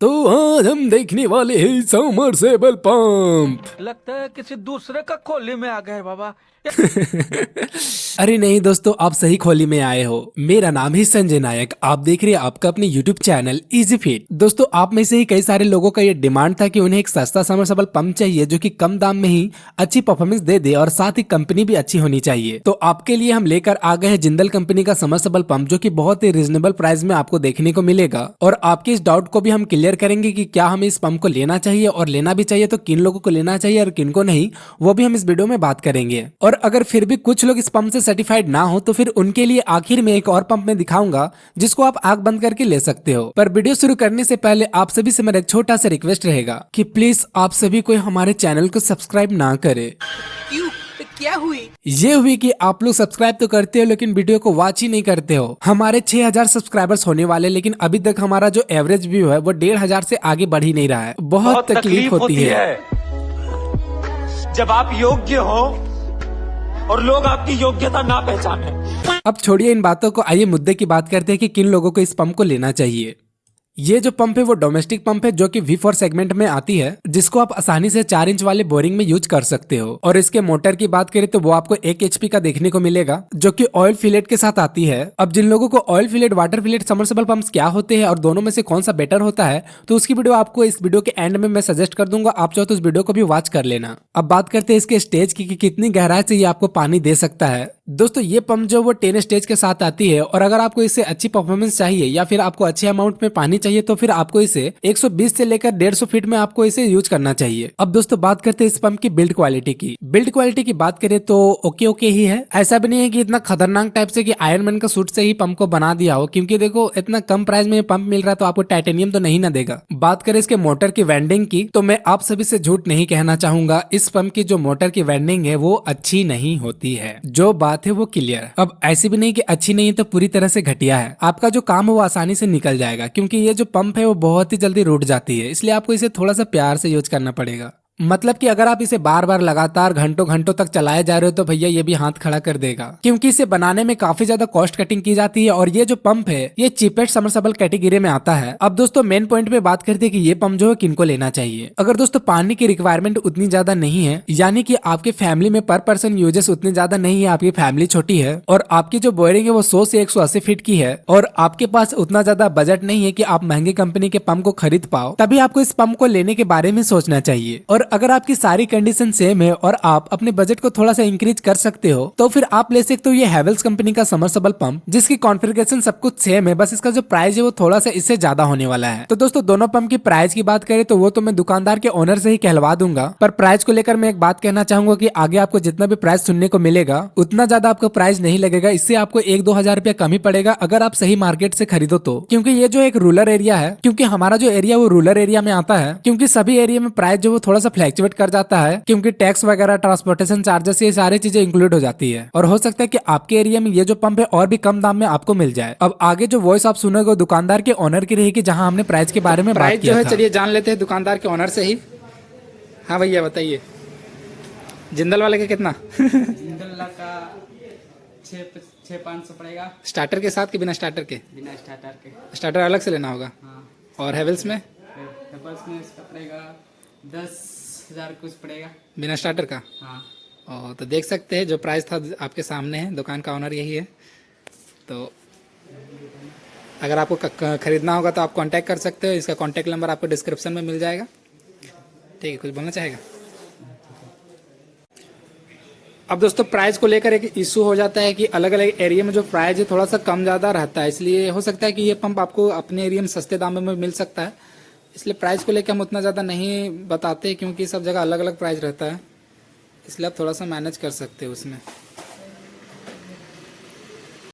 तो आज हम देखने वाले हैं समरसेबल पंप। लगता है किसी दूसरे का खोली में आ गए बाबा। अरे नहीं दोस्तों, आप सही खोली में आए हो। मेरा नाम है संजय नायक। आप देख रहे हैं आपका अपने YouTube चैनल इजी फिट। दोस्तों, आप में से ही कई सारे लोगों का ये डिमांड था कि उन्हें एक सस्ता समरसेबल पंप चाहिए जो कि कम दाम में ही अच्छी परफॉर्मेंस दे दे और साथ ही कंपनी भी अच्छी होनी चाहिए। तो आपके लिए हम लेकर आ गए हैं जिंदल कंपनी का समरसेबल पंप, जो कि बहुत ही रिजनेबल प्राइस में आपको देखने को मिलेगा। और आपके इस डाउट को भी हम क्लियर करेंगे कि क्या हमें इस पंप को लेना चाहिए, और लेना भी चाहिए तो किन लोगों को लेना चाहिए और किन को नहीं, वो भी हम इस वीडियो में बात करेंगे। और अगर फिर भी कुछ लोग इस पंप से सर्टिफाइड ना हो तो फिर उनके लिए आखिर में एक और पंप में दिखाऊंगा जिसको आप आंख बंद करके ले सकते हो। पर वीडियो शुरू करने से पहले आप सभी से मेरा एक छोटा सा रिक्वेस्ट रहेगा कि प्लीज आप सभी कोई हमारे चैनल को सब्सक्राइब ना करे। क्यों? क्या हुई? ये हुई कि आप लोग सब्सक्राइब तो करते हो लेकिन वीडियो को वॉच ही नहीं करते हो। हमारे 6000 सब्सक्राइबर्स होने वाले, लेकिन अभी तक हमारा जो एवरेज व्यू है वो 1500 से आगे बढ़ ही नहीं रहा है। बहुत तकलीफ होती है जब आप योग्य हो और लोग आपकी योग्यता ना पहचाने। अब छोड़िए इन बातों को, आइए मुद्दे की बात करते हैं कि किन लोगों को इस पंप को लेना चाहिए। ये जो पंप है वो डोमेस्टिक पंप है जो कि V4 सेगमेंट में आती है, जिसको आप आसानी से 4 इंच वाले बोरिंग में यूज कर सकते हो। और इसके मोटर की बात करें तो वो आपको 1 HP का देखने को मिलेगा जो कि ऑयल फिलेट के साथ आती है। अब जिन लोगों को oil fillet, water fillet, submersible pumps क्या होते हैं और दोनों में से कौन सा बेटर होता है, तो उसकी वीडियो आपको इस वीडियो के एंड में मैं सजेस्ट कर दूंगा। आप चाहो तो उस वीडियो को भी वॉच कर लेना। अब बात करते हैं इसके स्टेज की कि कितनी गहराई से ये आपको पानी दे सकता है। दोस्तों, ये पंप जो वो 10 स्टेज के साथ आती है, और अगर आपको इससे अच्छी परफॉर्मेंस चाहिए या फिर आपको अच्छे अमाउंट में पानी चाहिए तो फिर आपको इसे 120 से लेकर 150 फीट में आपको इसे यूज करना चाहिए। अब दोस्तों बात करते हैं इस पंप की बिल्ड क्वालिटी की। बिल्ड क्वालिटी की बात करें तो ओके ही है। ऐसा भी नहीं है कि इतना खतरनाक टाइप से कि आयरन मैन का सूट से ही पंप को बना दिया हो, क्योंकि देखो इतना कम प्राइस में पंप मिल रहा है तो आपको टाइटेनियम तो नहीं ना देगा। बात करें इसके मोटर की वेंडिंग की तो मैं आप सभी से झूठ नहीं कहना चाहूंगा, इस पंप की जो मोटर की वेंडिंग है वो अच्छी नहीं होती है। जो बात है वो क्लियर है। अब ऐसी भी नहीं कि अच्छी नहीं है तो पूरी तरह से घटिया है। आपका जो काम है वो आसानी से निकल जाएगा, क्योंकि ये जो पंप है वो बहुत ही जल्दी रूठ जाती है, इसलिए आपको इसे थोड़ा सा प्यार से यूज करना पड़ेगा। मतलब कि अगर आप इसे बार बार लगातार घंटों घंटों तक चलाए जा रहे हो तो भैया ये भी हाथ खड़ा कर देगा, क्योंकि इसे बनाने में काफी ज्यादा कॉस्ट कटिंग की जाती है। और ये जो पंप है ये चीपेस्ट समरसेबल कैटेगरी में आता है। अब दोस्तों मेन पॉइंट पे बात करते हैं कि ये पंप जो है किनको लेना चाहिए। अगर दोस्तों पानी की रिक्वायरमेंट उतनी ज्यादा नहीं है, यानी कि आपके फैमिली में पर पर्सन यूजेस उतने ज्यादा नहीं है, आपकी फैमिली छोटी है और आपकी जो बोरिंग है वो 100 से 180 फीट की है, और आपके पास उतना ज्यादा बजट नहीं है कि आप महंगी कंपनी के पंप को खरीद पाओ, तभी आपको इस पंप को लेने के बारे में सोचना चाहिए। और अगर आपकी सारी कंडीशन सेम है और आप अपने बजट को थोड़ा सा इंक्रीज कर सकते हो तो फिर आप ले सकते हो ये हैवेल्स कंपनी का समरसेबल पंप, जिसकी कॉन्फ़िगरेशन सब कुछ सेम है, बस इसका जो प्राइस है वो थोड़ा सा इससे ज्यादा होने वाला है। तो दोस्तों दोनों पंप की प्राइस की बात करें तो वो तो मैं दुकानदार के ओनर से ही कहलवा दूंगा, पर प्राइस को लेकर मैं एक बात कहना चाहूंगा कि आगे आपको जितना भी प्राइस सुनने को मिलेगा उतना ज्यादा आपको प्राइस नहीं लगेगा। इससे आपको 1-2 हजार रुपया कम ही पड़ेगा अगर आप सही मार्केट से खरीदो तो, क्योंकि ये जो एक रूरल एरिया है, क्योंकि हमारा जो एरिया वो रूरल एरिया में आता है, क्योंकि सभी एरिया में प्राइस जो वो थोड़ा सा फ्लैक्चुएट कर जाता है, क्योंकि टैक्स वगैरह, ट्रांसपोर्टेशन चार्जेस, ये सारी चीजें इंक्लूड हो जाती है। और हो सकता है कि आपके एरिया में ये जो पंप है और भी कम दाम में आपको मिल जाए। अब आगे जो वॉइस आप सुनोगे दुकानदार के ओनर की रहेगी, जहां हमने प्राइस के बारे में बात किया था। चलिए जान लेते हैं दुकानदार के ओनर से ही। हाँ भैया बताइए, जिंदल वाले का कितना? जिंदल का 6,500 पड़ेगा। स्टार्टर के साथ कि बिना स्टार्टर के? बिना स्टार्टर के। स्टार्टर अलग से लेना होगा। हाँ। और हेवल्स में? हेवल्स में इसका पड़ेगा 10,000 कुछ पड़ेगा बिना स्टार्टर का। हाँ। तो देख सकते हैं जो प्राइस था आपके सामने है, दुकान का ओनर यही है। तो अगर आपको खरीदना होगा तो आप कांटेक्ट कर सकते हो, इसका कांटेक्ट नंबर आपको डिस्क्रिप्शन में मिल जाएगा। ठीक है, कुछ बोलना चाहेगा? अब दोस्तों प्राइस को लेकर एक इशू हो जाता है कि अलग अलग एरिया में जो प्राइस है थोड़ा सा कम ज़्यादा रहता है, इसलिए हो सकता है कि ये पंप आपको अपने एरिया में सस्ते दामों में मिल सकता है। इसलिए प्राइस को लेकर हम उतना ज़्यादा नहीं बताते, क्योंकि सब जगह अलग अलग प्राइस रहता है, इसलिए आप थोड़ा सा मैनेज कर सकते हो उसमें।